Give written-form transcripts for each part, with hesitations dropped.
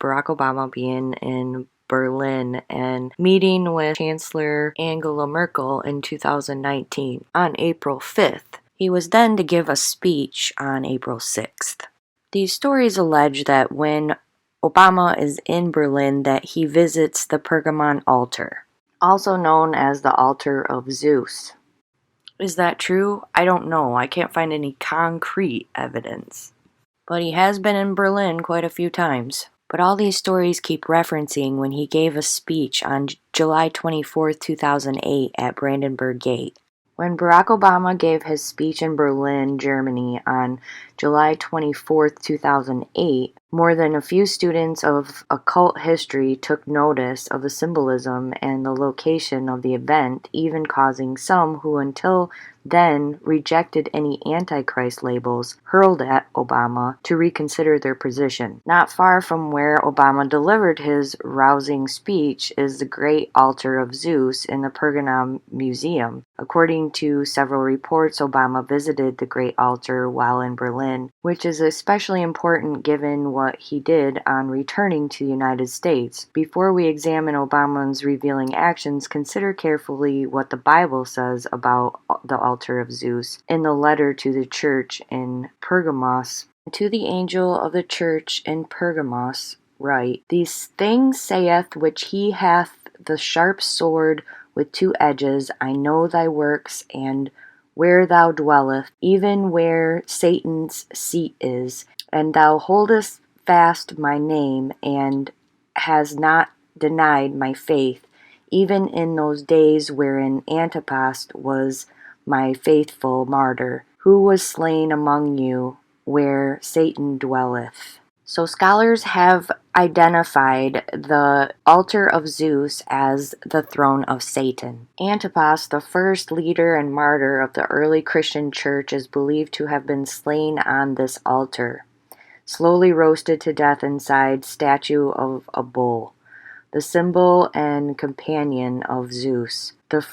Barack Obama being in Berlin and meeting with Chancellor Angela Merkel in 2019 on April 5th. He was then to give a speech on April 6th. These stories allege that when Obama is in Berlin that he visits the Pergamon altar, also known as the altar of Zeus. Is that true? I don't know. I can't find any concrete evidence. But he has been in Berlin quite a few times. But all these stories keep referencing when he gave a speech on July 24, 2008 at Brandenburg Gate. When Barack Obama gave his speech in Berlin, Germany on July 24, 2008, more than a few students of occult history took notice of the symbolism and the location of the event, even causing some who until then rejected any antichrist labels hurled at Obama to reconsider their position. Not far from where Obama delivered his rousing speech is the Great Altar of Zeus in the Pergamon Museum. According to several reports, Obama visited the Great Altar while in Berlin, which is especially important given what he did on returning to the United States. Before we examine Obama's revealing actions, consider carefully what the Bible says about the altar of Zeus in the letter to the church in Pergamos. To the angel of the church in Pergamos write, These things saith which he hath the sharp sword with two edges. I know thy works, and where thou dwellest, even where Satan's seat is, and thou holdest fast my name, and has not denied my faith, even in those days wherein Antichrist was my faithful martyr, who was slain among you, where Satan dwelleth. So scholars have identified the altar of Zeus as the throne of Satan. Antipas, the first leader and martyr of the early Christian church, is believed to have been slain on this altar, slowly roasted to death inside statue of a bull, the symbol and companion of Zeus. The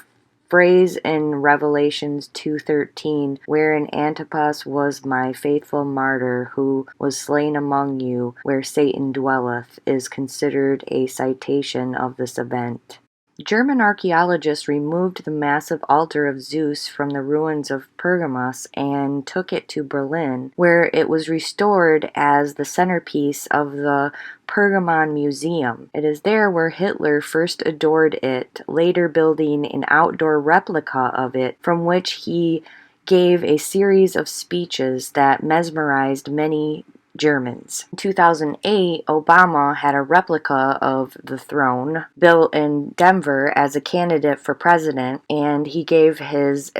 phrase in Revelations 2:13, wherein Antipas was my faithful martyr who was slain among you, where Satan dwelleth, is considered a citation of this event. German archaeologists removed the massive altar of Zeus from the ruins of Pergamos and took it to Berlin, where it was restored as the centerpiece of the Pergamon Museum. It is there where Hitler first adored it, later building an outdoor replica of it, from which he gave a series of speeches that mesmerized many Germans. In 2008, Obama had a replica of the throne built in Denver as a candidate for president, and he gave his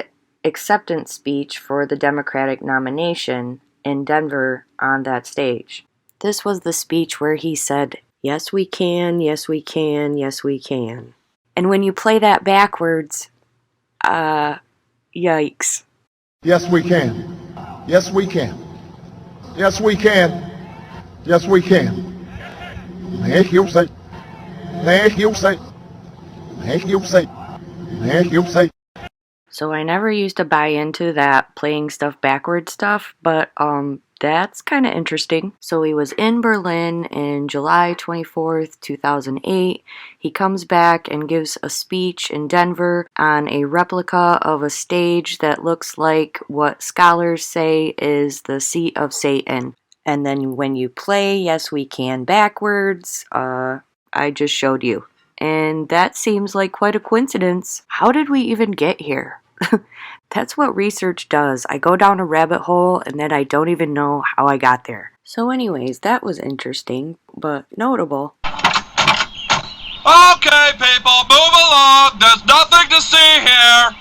acceptance speech for the Democratic nomination in Denver on that stage. This was the speech where he said, "Yes, we can, yes, we can, yes, we can." And when you play that backwards, yikes. Yes, we can. Yes, we can. Yes, we can. Yes, we can. Yes, you say. Yes, you say. Yes, you say. Yes, you say. So I never used to buy into that playing stuff backwards stuff, but that's kind of interesting. So he was in Berlin in July 24th, 2008. He comes back and gives a speech in Denver on a replica of a stage that looks like what scholars say is the seat of Satan. And then when you play Yes We Can backwards, I just showed you. And that seems like quite a coincidence. How did we even get here? That's what research does. I go down a rabbit hole and then I don't even know how I got there. So anyways, that was interesting, but notable. Okay, people, move along. There's nothing to see here.